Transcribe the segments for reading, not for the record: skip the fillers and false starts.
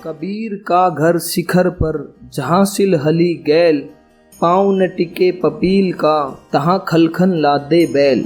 कबीर का घर शिखर पर जहाँ सिल हली गैल, पाँव न टिके पपील का तहाँ खलखन लादे बैल।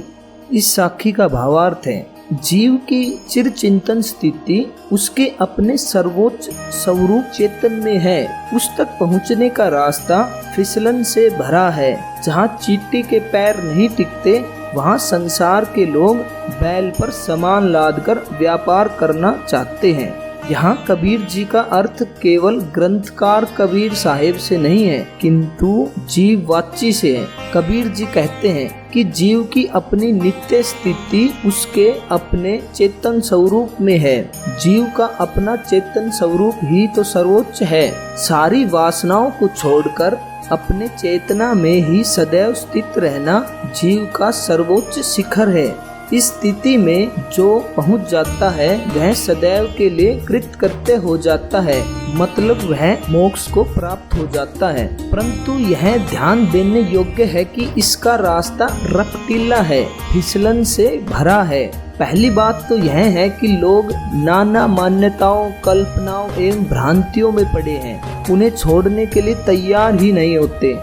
इस साखी का भावार्थ है, जीव की चिरचिंतन स्थिति उसके अपने सर्वोच्च स्वरूप चेतन में है। उस तक पहुँचने का रास्ता फिसलन से भरा है। जहाँ चींटी के पैर नहीं टिकते, वहाँ संसार के लोग बैल पर सामान लादकर व्यापार करना चाहते हैं। यहाँ कबीर जी का अर्थ केवल ग्रंथकार कबीर साहिब से नहीं है, किंतु जीववाची से है। कबीर जी कहते हैं कि जीव की अपनी नित्य स्थिति उसके अपने चेतन स्वरूप में है। जीव का अपना चेतन स्वरूप ही तो सर्वोच्च है। सारी वासनाओं को छोड़कर अपने चेतना में ही सदैव स्थित रहना जीव का सर्वोच्च शिखर है। इस स्थिति में जो पहुंच जाता है वह सदैव के लिए कृतकृत्य हो जाता है, मतलब वह मोक्ष को प्राप्त हो जाता है। परंतु यह ध्यान देने योग्य है कि इसका रास्ता रपटीला है, फिसलन से भरा है। पहली बात तो यह है कि लोग नाना मान्यताओं, कल्पनाओं एवं भ्रांतियों में पड़े हैं। उन्हें छोड़ने के लिए तैयार ही नहीं होते।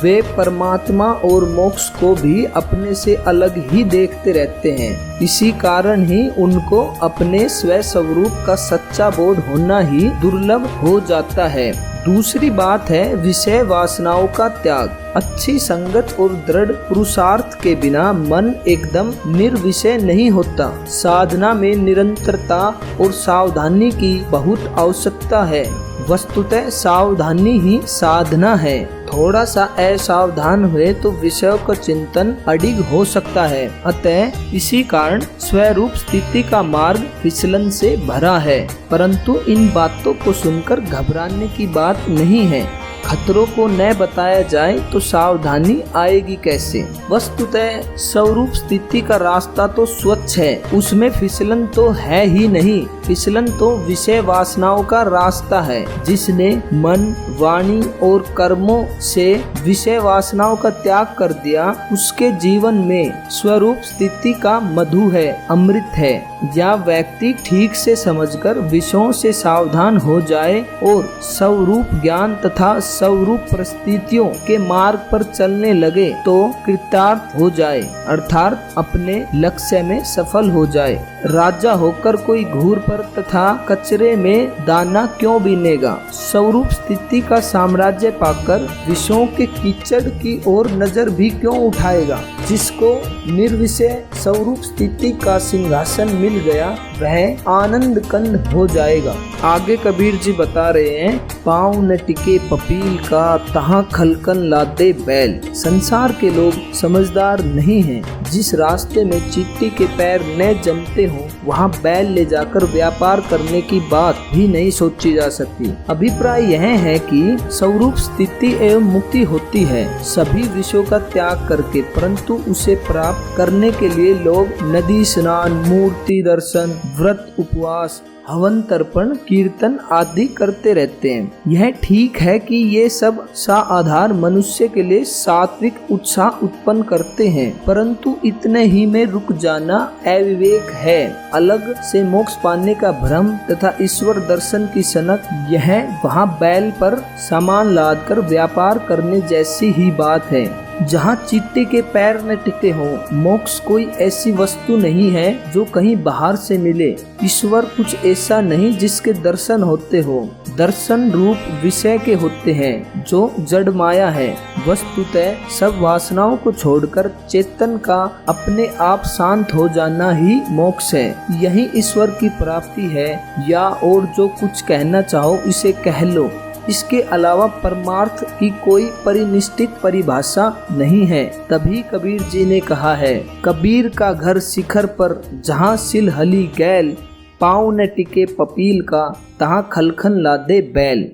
वे परमात्मा और मोक्ष को भी अपने से अलग ही देखते रहते हैं। इसी कारण ही उनको अपने स्व स्वरूप का सच्चा बोध होना ही दुर्लभ हो जाता है। दूसरी बात है विषय वासनाओं का त्याग। अच्छी संगत और दृढ़ पुरुषार्थ के बिना मन एकदम निर्विषय नहीं होता। साधना में निरंतरता और सावधानी की बहुत आवश्यकता है। वस्तुतः सावधानी ही साधना है। थोड़ा सा असावधान हुए तो विषयों का चिंतन अडिग हो सकता है। अतः इसी कारण स्वरूप स्थिति का मार्ग फिसलन से भरा है। परंतु इन बातों को सुनकर घबराने की बात नहीं है। खतरों को न बताया जाए तो सावधानी आएगी कैसे। वस्तुतः स्वरूप स्थिति का रास्ता तो स्वच्छ है, उसमें फिसलन तो है ही नहीं। फिसलन तो विषय वासनाओं का रास्ता है। जिसने मन, वाणी और कर्मों से विषय वासनाओं का त्याग कर दिया, उसके जीवन में स्वरूप स्थिति का मधु है, अमृत है। या व्यक्ति ठीक से समझकर विषयों से सावधान हो जाए और स्वरूप ज्ञान तथा स्वरूप परिस्थितियों के मार्ग पर चलने लगे तो कृतार्थ हो जाए, अर्थात अपने लक्ष्य में सफल हो जाए। राजा होकर कोई घूर पर तथा कचरे में दाना क्यों बीनेगा। स्वरूप स्थिति का साम्राज्य पाकर विषयों के कीचड़ की ओर नजर भी क्यों उठाएगा। जिसको निर्विषय स्वरूप स्थिति का सिंहासन मिल गया, वह आनंद कंद हो जाएगा। आगे कबीर जी बता रहे हैं, पाँव न टिके पपील का तहाँ खलखन लादे बैल। संसार के लोग समझदार नहीं हैं। जिस रास्ते में चींटी के पैर न जमते हों, वहाँ बैल ले जाकर व्यापार करने की बात भी नहीं सोची जा सकती। अभिप्राय यह है कि स्वरूप स्थिति एवं मुक्ति होती है सभी विषयों का त्याग करके, परंतु उसे प्राप्त करने के लिए लोग नदी स्नान, मूर्ति दर्शन, व्रत, उपवास, हवन, तर्पण, कीर्तन आदि करते रहते हैं। यह ठीक है कि ये सब साधारण मनुष्य के लिए सात्विक उत्साह उत्पन्न करते हैं, परंतु इतने ही में रुक जाना अविवेक है। अलग से मोक्ष पाने का भ्रम तथा ईश्वर दर्शन की सनक, यह वहाँ बैल पर सामान लादकर व्यापार करने जैसी ही बात है। जहाँ चींटी के पैर न टिके हों। मोक्ष कोई ऐसी वस्तु नहीं है जो कहीं बाहर से मिले। ईश्वर कुछ ऐसा नहीं जिसके दर्शन होते हो। दर्शन रूप विषय के होते हैं जो जड़ माया है। वस्तुतः सब वासनाओं को छोड़कर चेतन का अपने आप शांत हो जाना ही मोक्ष है। यही ईश्वर की प्राप्ति है। या और जो कुछ कहना चाहो इसे कह लो। इसके अलावा परमार्थ की कोई परिनिष्ठित परिभाषा नहीं है। तभी कबीर जी ने कहा है, कबीर का घर शिखर पर जहाँ सिल हली गैल, पाँव न टिके पपील का तहाँ खलखन लादे बैल।